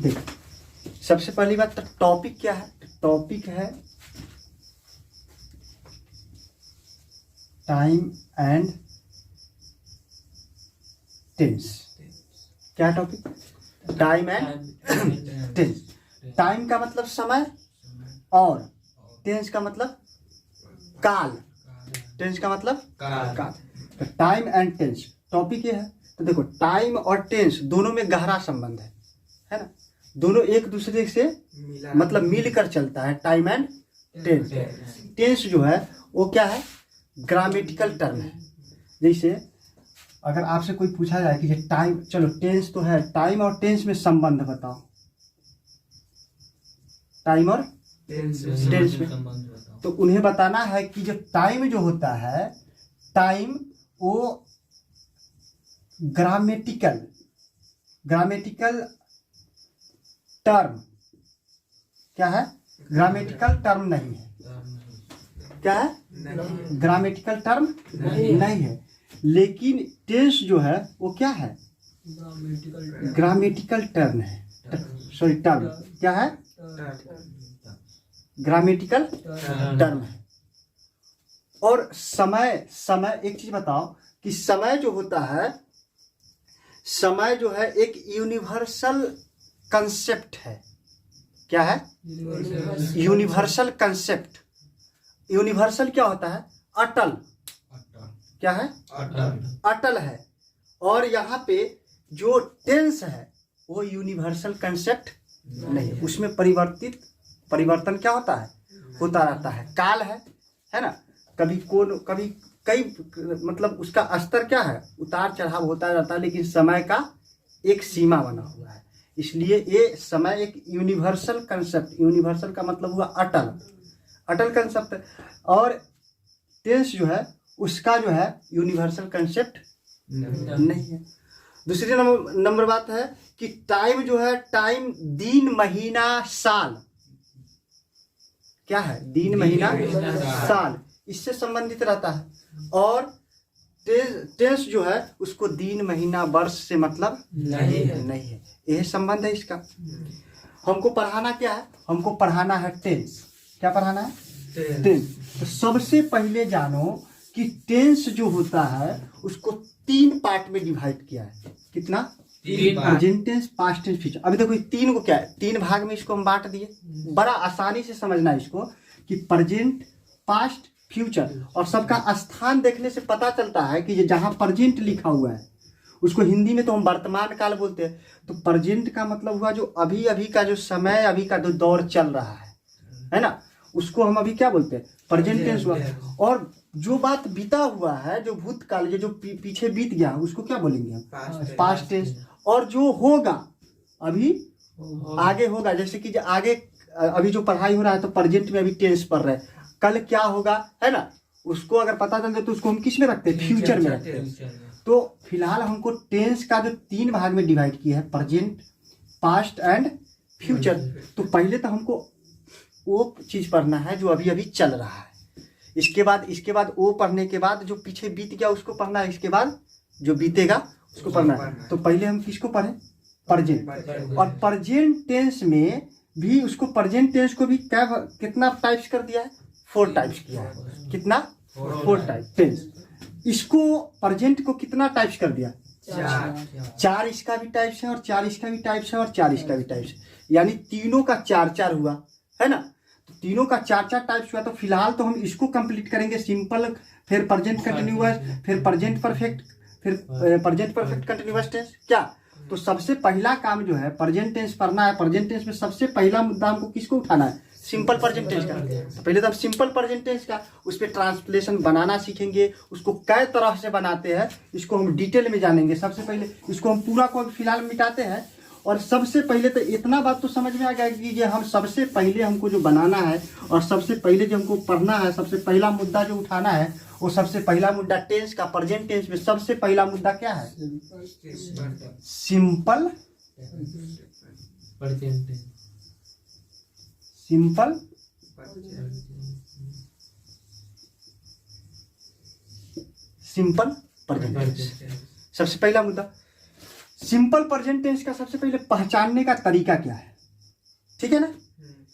देखो सबसे पहली बात तो टॉपिक क्या है? टॉपिक है टाइम एंड टेंस। क्या topic? Time and tense. Time का मतलब समय और टेंस का मतलब काल। टेंस का मतलब काल। तो टाइम एंड टेंस टॉपिक ये है। तो देखो टाइम और टेंस दोनों में गहरा संबंध है ना? दोनों एक दूसरे से मतलब मिलकर चलता है टाइम एंड टेंस। टेंस जो है वो क्या है? ग्रामेटिकल टर्म है। जैसे अगर आपसे कोई पूछा जाए कि टाइम, चलो टेंस तो है, टाइम और टेंस में संबंध बताओ। टाइम और टेंस में तो उन्हें बताना है कि जो टाइम जो होता है, टाइम वो ग्रामेटिकल टर्म क्या है? ग्रामेटिकल टर्म नहीं है। क्या है? ग्रामेटिकल टर्म नहीं है। लेकिन टेंस जो है वो क्या है? ग्रामेटिकल टर्म है। सॉरी टर्म क्या है? ग्रामेटिकल टर्म है। और समय एक चीज बताओ कि समय जो होता है, समय जो है एक यूनिवर्सल कंसेप्ट है। क्या है? Universal concept. यूनिवर्सल क्या होता है? अटल। क्या है? अटल है। और यहाँ पे जो टेंस है वो यूनिवर्सल कंसेप्ट नहीं है। उसमें परिवर्तन क्या होता है? होता रहता है। काल है ना? कभी कई मतलब उसका स्तर क्या है? उतार चढ़ाव होता रहता है, लेकिन समय का एक सीमा बना हुआ है। इसलिए ये समय एक यूनिवर्सल कंसेप्ट, यूनिवर्सल का मतलब हुआ अटल कंसेप्ट। और टेंस जो है उसका जो है यूनिवर्सल कंसेप्ट नहीं है। दूसरी नंबर बात है कि टाइम जो है, टाइम दिन महीना साल। क्या है? दिन महीना साल इससे संबंधित रहता है। और टेंस जो है उसको दिन महीना वर्ष से मतलब नहीं है। यह संबंध है इसका। हमको पढ़ाना क्या है? हमको पढ़ाना है टेंस। क्या पढ़ाना है? टेंस। तो सबसे पहले जानो कि टेंस जो होता है उसको 3 पार्ट में डिवाइड किया है। कितना? 3 present tense, past tense, future. अभी देखो 3 को क्या है, 3 भाग में इसको हम बांट दिए। बड़ा आसानी से समझना इसको कि प्रेजेंट, पास्ट, फ्यूचर। और सबका स्थान देखने से पता चलता है कि जहाँ प्रेजेंट लिखा हुआ है उसको हिंदी में तो हम वर्तमान काल बोलते हैं। तो प्रेजेंट का मतलब हुआ जो अभी अभी का जो समय, अभी का जो दौर चल रहा है ना, उसको हम अभी क्या बोलते हैं? प्रेजेंट टेंस हुआ। और जो बात बीता हुआ है, जो भूतकाल, जो पीछे बीत गया उसको क्या बोलेंगे हम? Past tense. और जो होगा अभी आगे होगा, जैसे कि आगे अभी जो पढ़ाई हो रहा है तो प्रेजेंट में अभी टेंस पढ़ रहे हैं, कल क्या होगा है ना, उसको अगर पता चल जाए तो उसको हम किस में रखते हैं? फ्यूचर में रखते हैं। तो फिलहाल हमको टेंस का जो 3 भाग में डिवाइड किया है, प्रेजेंट, पास्ट एंड फ्यूचर। तो पहले तो हमको वो चीज पढ़ना है जो अभी अभी चल रहा है। इसके बाद वो पढ़ने के बाद जो पीछे बीत गया उसको पढ़ना है। इसके बाद जो बीतेगा उसको पढ़ना है। तो पहले हम किसको पढ़ें? प्रेजेंट। और प्रेजेंट टेंस में भी उसको, प्रेजेंट टेंस को भी कितना टाइप्स कर दिया है? 4 टाइप्स किया है। कितना? 4 टाइप टेंस। इसको प्रेजेंट को कितना टाइप्स कर दिया? 4 इसका भी टाइप्स है, और 4 इसका भी टाइप्स है, और 4 इसका भी टाइप्स है। यानी तीनों का 4 हुआ है ना। तो तीनों का 4 टाइप्स हुआ। तो फिलहाल तो हम इसको कंप्लीट करेंगे, सिंपल, फिर प्रेजेंट कंटिन्यूअस, फिर प्रेजेंट परफेक्ट, फिर प्रेजेंट परफेक्ट कंटिन्यूअस टेंस। क्या? तो सबसे पहला काम जो है प्रेजेंट टेंस पढ़ना है। प्रेजेंट टेंस में सबसे पहला मुद्दा हमको किसको उठाना है? सिंपल प्रेजेंट टेंस का। तो पहले तो हम सिंपल प्रेजेंट टेंस का उस पर ट्रांसलेशन बनाना सीखेंगे। उसको कै तरह से बनाते हैं इसको हम डिटेल में जानेंगे। सबसे पहले इसको हम पूरा को फिलहाल मिटाते हैं। और सबसे पहले तो इतना बात तो समझ में आ गया कि ये हम सबसे पहले हमको जो बनाना है और सबसे पहले जो हमको पढ़ना है, सबसे पहला मुद्दा जो उठाना है, वो सबसे पहला मुद्दा टेंस का, प्रेजेंट टेंस में सबसे पहला मुद्दा क्या है? Simple present tense. सबसे पहला मुद्दा सिंपल प्रेजेंट टेंस का सबसे पहले पहचानने का तरीका क्या है, ठीक है ना।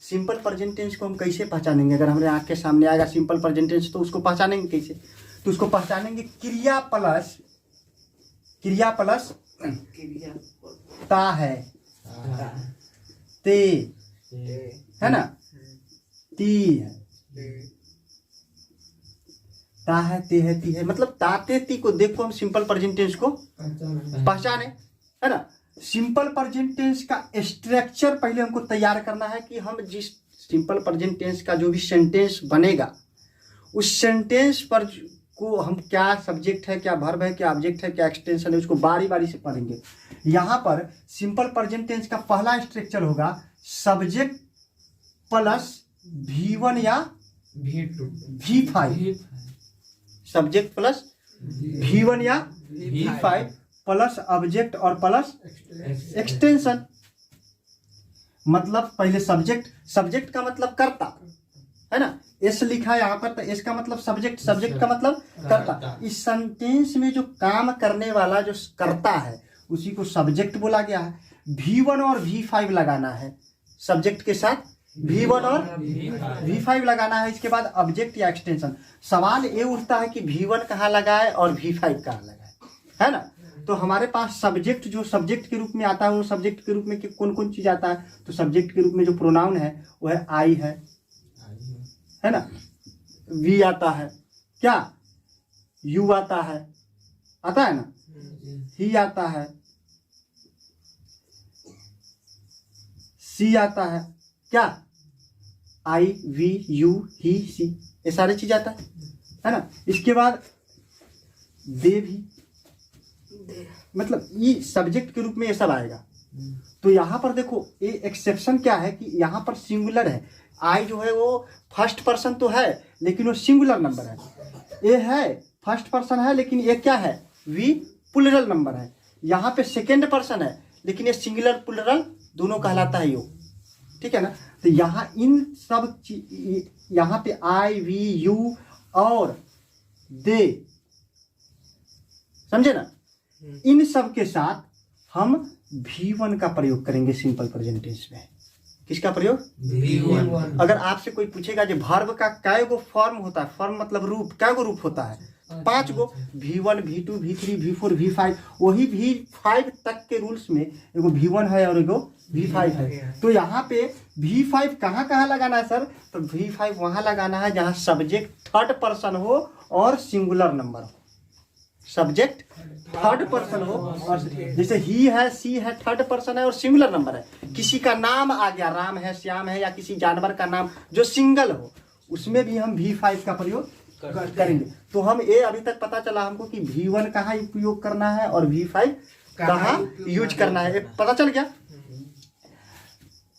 सिंपल प्रेजेंट टेंस को हम कैसे पहचानेंगे, अगर हमारे आंख के सामने आएगा सिंपल प्रेजेंट टेंस तो उसको पहचानेंगे कैसे, तो उसको पहचानेंगे क्रिया प्लस ता है, ते है ना, ती है, ता है, ते है, ती है, मतलब ताते ती को देखो हम सिंपल प्रेजेंट टेंस को पहचाने, है ना। सिंपल प्रेजेंट टेंस का स्ट्रक्चर पहले हमको तैयार करना है कि हम जिस सिंपल प्रेजेंट टेंस का जो भी सेंटेंस बनेगा उस सेंटेंस पर को हम क्या सब्जेक्ट है, क्या वर्ब है, क्या ऑब्जेक्ट है, क्या एक्सटेंशन है, उसको बारी बारी से पढ़ेंगे। यहाँ पर सिंपल प्रेजेंट टेंस का पहला स्ट्रक्चर होगा सब्जेक्ट प्लस V1 या V5, सब्जेक्ट प्लस V1 या V5 प्लस ऑब्जेक्ट और प्लस एक्सटेंशन। मतलब पहले सब्जेक्ट का मतलब कर्ता है ना, एस लिखा है यहाँ पर, तो एस का मतलब सब्जेक्ट का मतलब कर्ता। इस सेंटेंस में जो काम करने वाला जो कर्ता है उसी को सब्जेक्ट बोला गया है। V1 और V5 लगाना है, सब्जेक्ट के साथ V1 और V5 लगाना है। इसके बाद ऑब्जेक्ट या एक्सटेंशन। सवाल ये उठता है कि V1 कहाँ लगाए और V5 कहाँ लगाए, है ना। तो हमारे पास सब्जेक्ट जो सब्जेक्ट के रूप में आता है, वो सब्जेक्ट के रूप में कौन कौन चीज आता है, तो सब्जेक्ट के रूप में जो प्रोनाउन है वो है आई है ना, वी आता है, क्या यू आता है ना, ही आता है, सी आता है, क्या आई वी यू ही सी, ये सारी चीज आता है ना। इसके बाद दे भी, मतलब ये सब्जेक्ट के रूप में ये सब आएगा। तो यहाँ पर देखो ये एक्सेप्शन क्या है कि यहाँ पर सिंगुलर है, आई जो है वो फर्स्ट पर्सन तो है लेकिन वो सिंगुलर नंबर है, ये है फर्स्ट पर्सन है लेकिन ये क्या है, वी प्लूरल नंबर है। यहाँ पे सेकेंड पर्सन है लेकिन ये सिंगुलर प्लूरल दोनों कहलाता है यो, ठीक है ना। तो यहाँ इन सब यहाँ पे आई वी यू और दे, समझे ना, इन सब के साथ हम V1 का प्रयोग करेंगे सिंपल प्रेजेंट टेंस में। किसका प्रयोग, V1। अगर आपसे कोई पूछेगा जो वर्ब का कै गो फॉर्म होता है, फॉर्म मतलब रूप, कै गो रूप होता है, 5 गो, V1 V2 V3 V4 V5, वही V5 तक के रूल्स में एगो V1 है और एगो V5 है। तो यहाँ पे V5 कहाँ कहाँ लगाना है सर, तो V5 वहां लगाना है जहाँ सब्जेक्ट थर्ड पर्सन हो और सिंगुलर नंबर हो, सब्जेक्ट थर्ड पर्सन हो, और जैसे ही है, सी है, थर्ड पर्सन है और सिंगुलर नंबर है। किसी का नाम आ गया, राम है, श्याम है, या किसी जानवर का नाम जो सिंगल हो, उसमें भी हम V5 का प्रयोग करेंगे। तो हम ये अभी तक पता चला हमको कि V1 कहाँ उपयोग करना है और V5 कहाँ यूज करना है, पता चल गया।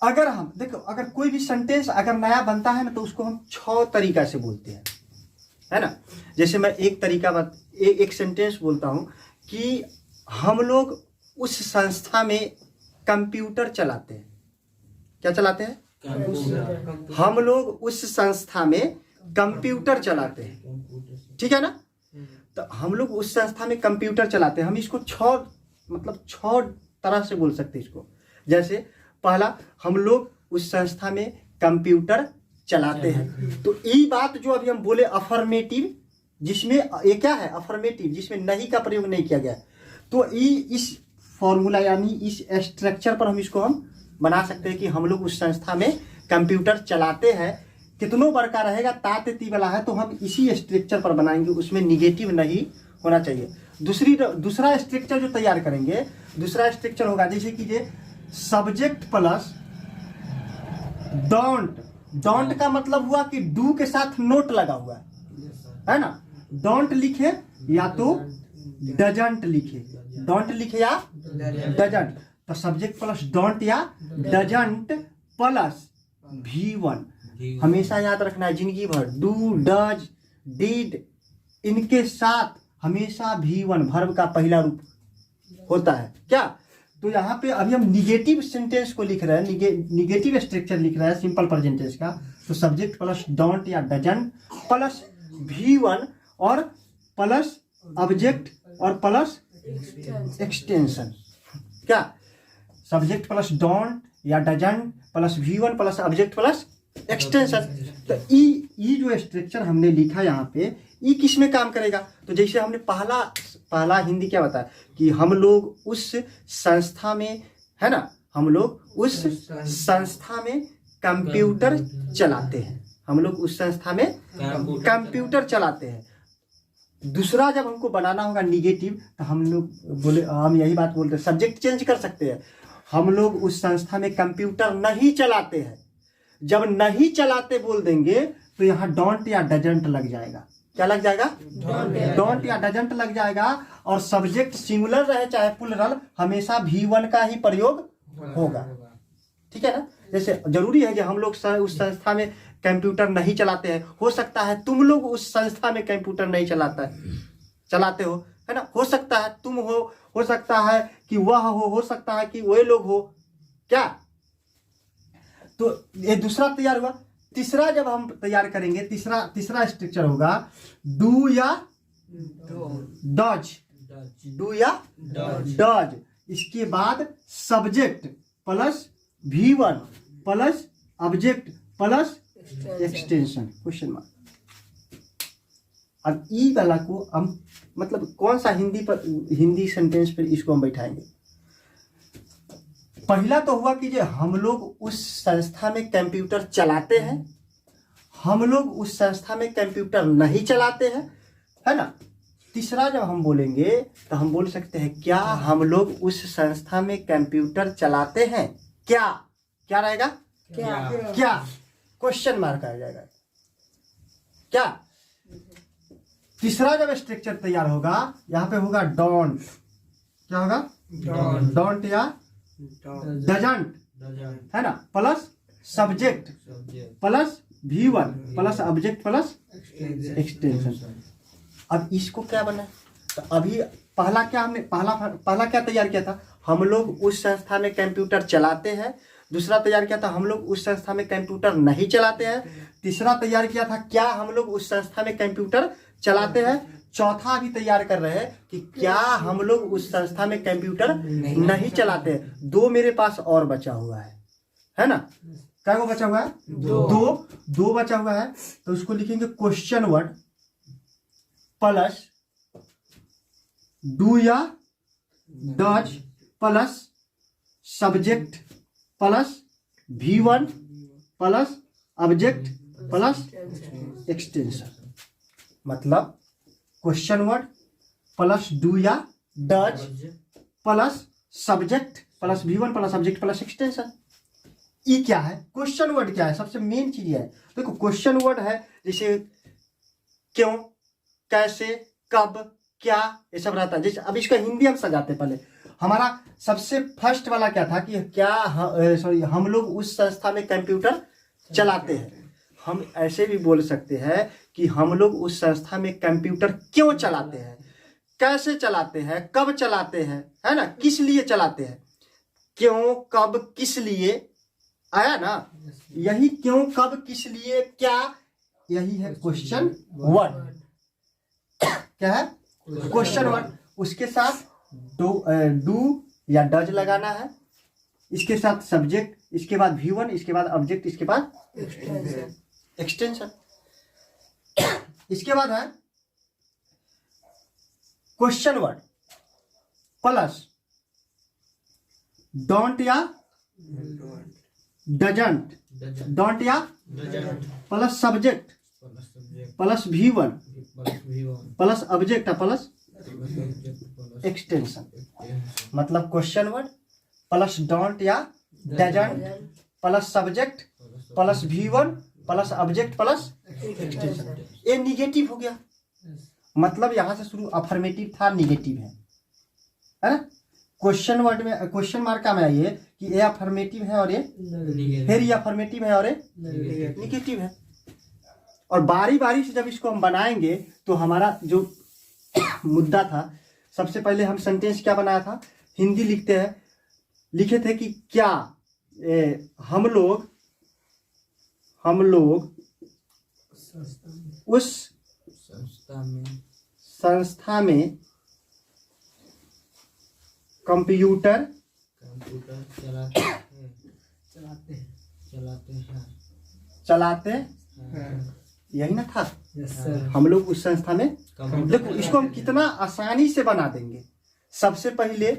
अगर हम देखो, अगर कोई भी सेंटेंस अगर नया बनता है ना तो उसको हम 6 तरीका से बोलते हैं, है ना। जैसे मैं एक तरीका एक सेंटेंस बोलता हूं कि हम लोग उस संस्था में कंप्यूटर चलाते हैं। क्या चलाते हैं, हम लोग उस संस्था में कंप्यूटर चलाते हैं, ठीक है ना। तो हम लोग उस संस्था में कंप्यूटर चलाते हैं, हम इसको 6 तरह से बोल सकते हैं इसको। जैसे पहला, हम लोग उस संस्था में कंप्यूटर चलाते हैं। तो ये बात जो अभी हम बोले अफर्मेटिव, जिसमें ये क्या है, अफर्मेटिव, जिसमें नहीं का प्रयोग नहीं किया गया, तो इस फॉर्मूला यानी इस स्ट्रक्चर पर हम इसको हम बना सकते हैं कि हम लोग उस संस्था में कंप्यूटर चलाते हैं। कितनों बार का रहेगा, तात ती वाला है, तो हम इसी स्ट्रक्चर पर बनाएंगे, उसमें निगेटिव नहीं होना चाहिए। दूसरा स्ट्रक्चर जो तैयार करेंगे, दूसरा स्ट्रक्चर होगा जैसे कि ये सब्जेक्ट प्लस डोंट का मतलब हुआ कि डू के साथ नोट लगा हुआ है ना। डोंट लिखे या तो डजंट लिखे, डोंट लिखे या डजंट, तो सब्जेक्ट प्लस डोंट या डजंट प्लस V1 हमेशा याद रखना है जिंदगी भर। डू, डज, डिड, इनके साथ हमेशा V1 वर्ब का पहला रूप होता है, क्या। तो यहाँ पे अभी हम निगेटिव सेंटेंस को लिख रहे हैं, निगेटिव स्ट्रक्चर लिख रहे हैं सिंपल प्रेजेंट टेंस का। तो सब्जेक्ट प्लस डोंट या डजंट प्लस V1 और प्लस ऑब्जेक्ट और प्लस एक्सटेंशन। क्या, सब्जेक्ट प्लस डोंट या doesn't plus V1 plus object plus extension. तो ई जो स्ट्रक्चर हमने लिखा यहाँ पे, ई किस में काम करेगा? तो जैसे हमने पहला हिंदी क्या बताया कि हम लोग उस संस्था में, है ना, हम लोग उस संस्था में कंप्यूटर चलाते हैं, हम लोग उस संस्था में कंप्यूटर चलाते हैं। दूसरा जब हमको बनाना होगा निगेटिव, तो हम यही बात बोलते हैं, सब्जेक्ट चेंज कर सकते हैं, हम लोग उस संस्था में कंप्यूटर नहीं चलाते हैं। जब नहीं चलाते बोल देंगे तो यहाँ डोंट या डजंट लग जाएगा। क्या लग जाएगा? डोंट या डजंट लग जाएगा। और सब्जेक्ट सिंगुलर रहे चाहे प्लुरल, हमेशा V1 का ही प्रयोग होगा। ठीक है ना? जैसे जरूरी है कि हम लोग उस संस्था में कंप्यूटर नहीं चलाते हैं, हो सकता है तुम लोग उस संस्था में कंप्यूटर नहीं चलाते हो, है ना, हो सकता है तुम हो सकता है कि वह हो सकता है कि वे लोग हो। क्या? तो ये दूसरा तैयार हुआ। तीसरा जब हम तैयार करेंगे, तीसरा स्ट्रक्चर होगा डू या डज, डू या डज। इसके बाद subject plus V1 plus object plus extension question mark. अब ई वाला को हम मतलब कौन सा हिंदी सेंटेंस पर इसको हम बैठाएंगे? पहला तो हुआ कि जो हम लोग उस संस्था में कंप्यूटर चलाते हैं, हम लोग उस संस्था में कंप्यूटर नहीं चलाते हैं, है ना। तीसरा जब हम बोलेंगे तो हम बोल सकते हैं क्या हम लोग उस संस्था में कंप्यूटर चलाते हैं? क्या रहेगा? क्या क्वेश्चन मार्क आ जाएगा। क्या? तीसरा जब स्ट्रक्चर तैयार होगा, यहाँ पे होगा डोंट। क्या होगा? डोंट या डजंट, है ना, plus subject plus V1 plus object plus extension. अब इसको क्या बना? तो अभी पहला क्या तैयार किया था? हम लोग उस संस्था में कंप्यूटर चलाते हैं। दूसरा तैयार किया था हम लोग उस संस्था में कंप्यूटर नहीं चलाते हैं। तीसरा तैयार किया था क्या हम लोग उस संस्था में कंप्यूटर चलाते हैं। चौथा भी तैयार कर रहे हैं कि क्या हम लोग उस संस्था में कंप्यूटर नहीं चलाते हैं। दो मेरे पास और बचा हुआ है ना। क्या वो बचा हुआ है? दो बचा हुआ है। तो उसको लिखेंगे क्वेश्चन वर्ड प्लस डू या does plus subject plus V1 plus object plus extension. मतलब क्वेश्चन वर्ड प्लस डू या does plus subject plus V1 plus object plus extension. ये क्या है? क्वेश्चन वर्ड क्या है? सबसे मेन चीज है। देखो क्वेश्चन वर्ड है जैसे क्यों, कैसे, कब, क्या, ये सब रहता है। जैसे अब इसका हिंदी हम सजाते। पहले हमारा सबसे फर्स्ट वाला क्या था कि क्या हम लोग उस संस्था में कंप्यूटर चलाते हैं। हम ऐसे भी बोल सकते हैं कि हम लोग उस संस्था में कंप्यूटर क्यों चलाते हैं, कैसे चलाते हैं, कब चलाते हैं, है ना, किस लिए चलाते हैं। क्यों, कब, किस लिए आया ना। यही क्यों, कब, किस लिए, क्या, यही है क्वेश्चन वर्ड। क्या है? Question word. उसके साथ डू या डज लगाना है, इसके साथ सब्जेक्ट, इसके बाद V1, इसके बाद ऑब्जेक्ट, इसके बाद एक्सटेंशन। इसके बाद है क्वेश्चन वर्ड प्लस डोंट या डजंट, डोंट या plus subject plus V1 plus object plus extension. मतलब क्वेश्चन वर्ड प्लस डोंट या doesn't plus subject plus V1 plus object plus extension. ये निगेटिव हो गया। मतलब यहां से शुरू अफर्मेटिव था, निगेटिव है ना। क्वेश्चन वर्ड में क्वेश्चन मार्क का में आइए कि ये अफर्मेटिव है और ये फिर ये अफर्मेटिव है और ये निगेटिव है। और बारी बारी से जब इसको हम बनाएंगे तो हमारा जो मुद्दा था, सबसे पहले हम सेंटेंस क्या बनाया था, हिंदी लिखे थे कि क्या हम लोग उस संस्था में कंप्यूटर कंप्यूटर चलाते हैं चलाते हैं। यही ना था। Yes sir. हम लोग उस संस्था में कंप्यूटर देखो इसको हम कितना आसानी से बना देंगे। सबसे पहले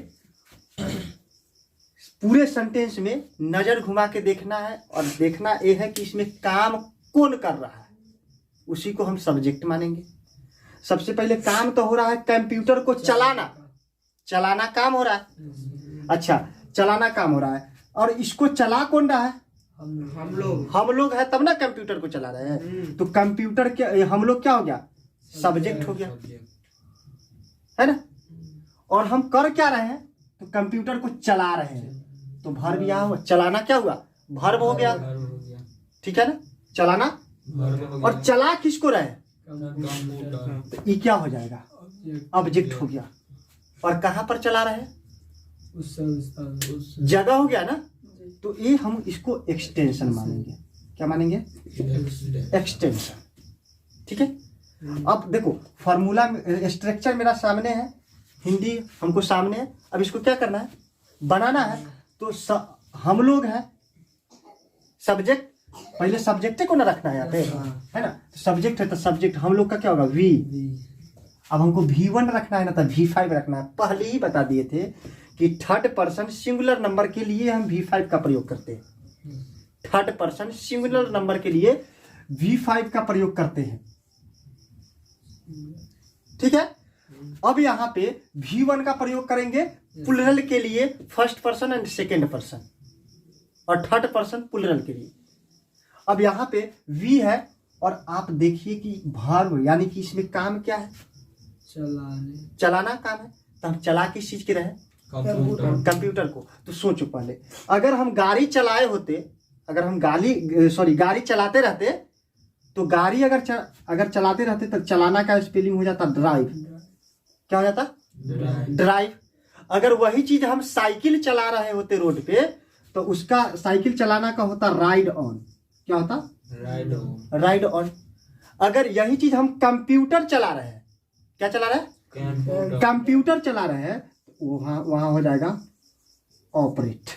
पूरे सेंटेंस में नजर घुमा के देखना है और देखना यह है कि इसमें काम कौन कर रहा है, उसी को हम सब्जेक्ट मानेंगे। सबसे पहले काम तो हो रहा है कंप्यूटर को चलाना काम हो रहा है। अच्छा, चलाना काम हो रहा है और इसको चला कौन रहा है? हम लोग है, तब ना कंप्यूटर को चला रहे हैं। तो कंप्यूटर के हम लोग क्या हो गया? सब्जेक्ट हो गया, है ना। और हम कर क्या रहे हैं? तो कंप्यूटर को चला रहे हैं। तो वर्ब यहाँ हुआ, चलाना क्या हुआ? वर्ब हो गया, ठीक है ना, चलाना। और चला किसको रहे? तो ये क्या हो जाएगा? ऑब्जेक्ट हो गया। और कहाँ पर चला रहे हैं? उस जगह हो गया ना। तो ये हम इसको एक्सटेंशन मानेंगे। क्या मानेंगे? एक्सटेंशन, ठीक है। अब देखो फॉर्मूला स्ट्रक्चर मेरा सामने है, हिंदी हमको सामने है। अब इसको क्या करना है? बनाना है। तो हम लोग हैं सब्जेक्ट, पहले सब्जेक्ट को ना रखना है यहाँ पे, है ना। तो सब्जेक्ट है तो सब्जेक्ट हम लोग का क्या होगा? वी। अब हमको V1 रखना है ना, तो V5 रखना है। पहले ही बता दिए थे कि थर्ड पर्सन सिंगुलर नंबर के लिए हम V5 का प्रयोग करते हैं। थर्ड पर्सन सिंगुलर नंबर के लिए V5 का प्रयोग करते हैं, ठीक है। अब यहाँ पे V1 का प्रयोग करेंगे प्लुरल के लिए, first person and second person, और थर्ड पर्सन प्लुरल के लिए। अब यहाँ पे V है और आप देखिए कि वर्ब यानी कि इसमें काम क्या है? चलाना काम है। तो हम चला किस चीज के रहे? कंप्यूटर को। तो सोचो पहले, अगर हम गाड़ी चलाए होते, अगर हम गाड़ी चलाते रहते, तो गाड़ी अगर चलाते रहते तो चलाना का स्पेलिंग हो जाता ड्राइव। क्या हो जाता? ड्राइव। अगर वही चीज हम साइकिल चला रहे होते रोड पे, तो उसका साइकिल चलाना का होता राइड ऑन। क्या होता? Ride on. अगर यही चीज हम कंप्यूटर चला रहे हैं, क्या चला रहे हैं? कंप्यूटर चला रहे हैं, वहां हो जाएगा ऑपरेट।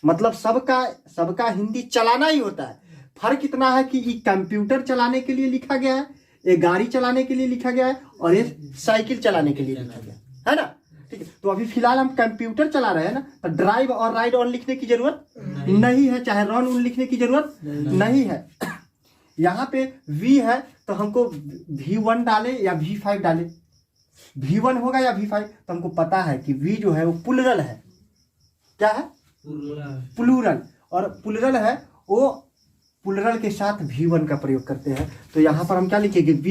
मतलब सबका हिंदी चलाना ही होता है। फर्क इतना है कि ये कंप्यूटर चलाने के लिए लिखा गया है, ये गाड़ी चलाने के लिए लिखा गया है, और ये साइकिल चलाने के लिए लिखा गया है ना। ठीक है। तो अभी फिलहाल हम कंप्यूटर चला रहे हैं ना, तो ड्राइव और राइड ऑन लिखने की जरूरत नहीं है, चाहे रन ऑन लिखने की जरूरत नहीं है। यहाँ पे V है तो हमको V1 डाले या V5 डाले? V1 होगा या V5? तो हमको पता है कि V जो है वो प्लुरल है। क्या है? प्लुरल। और प्लुरल है वो प्लुरल के साथ V1 का प्रयोग करते हैं। तो यहाँ पर हम क्या लिखेंगे? V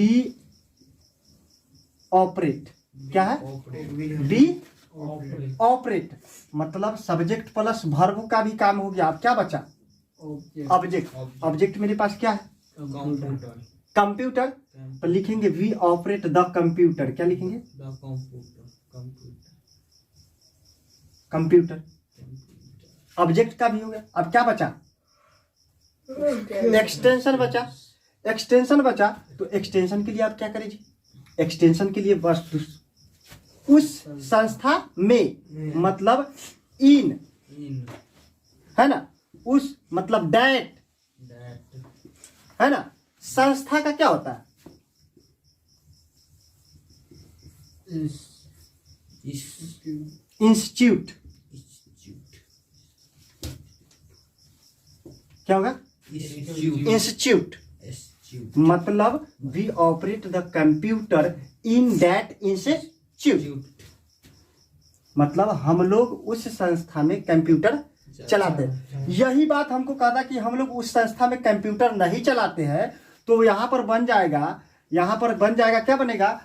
operate. क्या है? V operate. मतलब सब्जेक्ट प्लस वर्ब का भी काम हो गया। अब क्या बचा? ऑब्जेक्ट। ऑब्जेक्ट मेरे पास क्या है? कंप्यूटर। तो लिखेंगे वी ऑपरेट द कंप्यूटर। क्या लिखेंगे? कंप्यूटर। ऑब्जेक्ट का भी हो गया। अब क्या बचा? एक्सटेंशन बचा। एक्सटेंशन बचा तो एक्सटेंशन के लिए आप क्या करें जी? एक्सटेंशन के लिए बस उस संस्था में, मतलब इन, है ना, उस मतलब दैट, है ना। संस्था का क्या होता है? इंस्टीट्यूट। क्या होगा? इंस्टीट्यूट। मतलब we operate the computer in that institute. मतलब हम लोग उस संस्था में कंप्यूटर चलाते हैं। यही बात हमको कहा था कि हम लोग उस संस्था में कंप्यूटर नहीं चलाते हैं, तो यहाँ पर बन जाएगा, क्या बनेगा?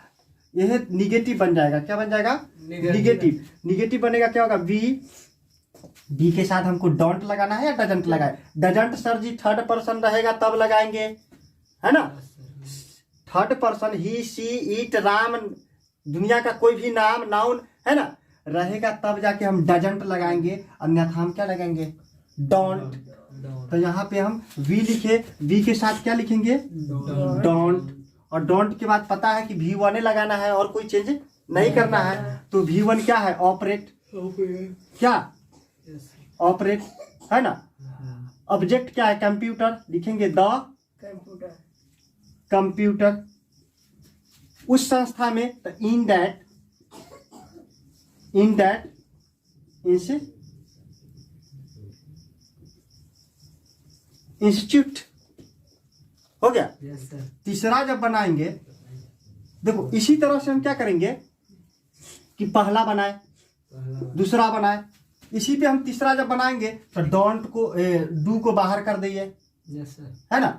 यह निगेटिव बन जाएगा। क्या बन जाएगा? निगेटिव। निगेटिव बनेगा। क्या होगा? बी के साथ हमको डोंट लगाना है या डजंट लगाए? Doesn't sir ji third person रहेगा तब लगाएंगे, है ना। थर्ड पर्सन ही, सी, इट, राम, दुनिया का कोई भी नाम, नाउन, है ना, रहेगा तब जाके हम डजंट लगाएंगे, अन्यथा हम क्या लगाएंगे? डोंट। तो यहाँ पे हम वी लिखे, वी के साथ क्या लिखेंगे? डोंट। और डोंट के बाद पता है कि V1 लगाना है और कोई चेंज नहीं करना है। तो V1 क्या है? ऑपरेट। क्या? ऑपरेट, है ना। ऑब्जेक्ट क्या है? कंप्यूटर, लिखेंगे द कंप्यूटर कंप्यूटर। उस संस्था में तो इन दैट इंस्टीट्यूट हो गया। यस सर तीसरा जब बनाएंगे, देखो इसी तरह से हम क्या करेंगे कि पहला बनाए, दूसरा बनाए, इसी पे हम तीसरा जब बनाएंगे तो डोंट को डू को बाहर कर दिए, यस सर है ना।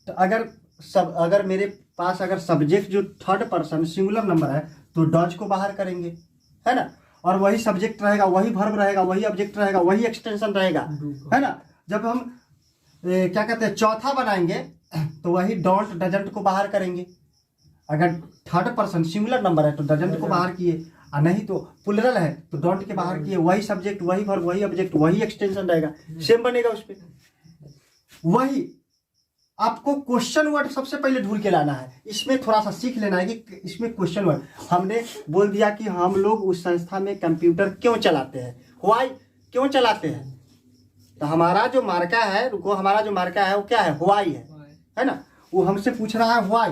तो अगर मेरे पास अगर सब्जेक्ट जो थर्ड पर्सन सिंगुलर नंबर है तो डज को बाहर करेंगे, है ना। और वही सब्जेक्ट रहेगा, वही वर्ब रहेगा, वही ऑब्जेक्ट रहेगा, वही एक्सटेंशन रहेगा, है ना। जब हम क्या कहते हैं चौथा बनाएंगे तो वही डोंट डजंट को बाहर करेंगे। अगर थर्ड पर्सन सिंगुलर नंबर है तो डजंट को बाहर किए, और नहीं तो प्लुरल है तो डोंट के बाहर किए। वही सब्जेक्ट, वही वर्ब, वही ऑब्जेक्ट, वही एक्सटेंशन रहेगा, सेम बनेगा उस पर। वही आपको क्वेश्चन वर्ड सबसे पहले ढूंढ के लाना है। इसमें थोड़ा सा सीख लेना है कि इसमें क्वेश्चन वर्ड हमने बोल दिया कि हम लोग उस संस्था में कंप्यूटर क्यों चलाते हैं, व्हाई क्यों चलाते हैं। तो हमारा जो मार्का है वो क्या है? व्हाई है ना। वो हमसे पूछ रहा है व्हाई,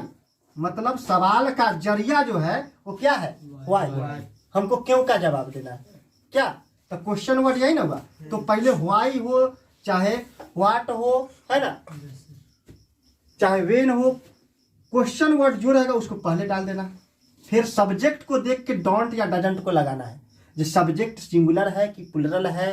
मतलब सवाल का जरिया जो है वो क्या है? व्हाई। हमको क्यों का जवाब देना है, क्या? तो क्वेश्चन वर्ड यही ना हुआ। तो पहले व्हाई हो, चाहे व्हाट हो, है ना, चाहे वेन हो, क्वेश्चन वर्ड जो रहेगा उसको पहले डाल देना। फिर सब्जेक्ट को देख के डोंट या डजंट को लगाना है। जो सब्जेक्ट सिंगुलर है कि प्लुरल है,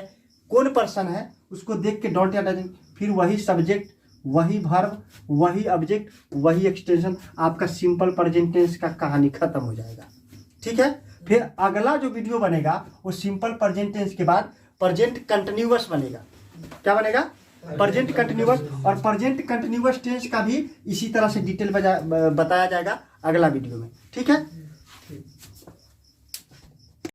कौन पर्सन है, उसको देख के डोंट या डजंट। फिर वही सब्जेक्ट, वही वर्ब, वही ऑब्जेक्ट, वही एक्सटेंशन। आपका सिंपल प्रेजेंट टेंस का कहानी खत्म हो जाएगा। ठीक है। फिर अगला जो वीडियो बनेगा वो सिंपल प्रेजेंट टेंस के बाद प्रेजेंट कंटिन्यूअस बनेगा। क्या बनेगा? Present continuous. और प्रेजेंट कंटिन्यूअस टेंस का भी इसी तरह से डिटेल बताया जाएगा अगला वीडियो में। ठीक है।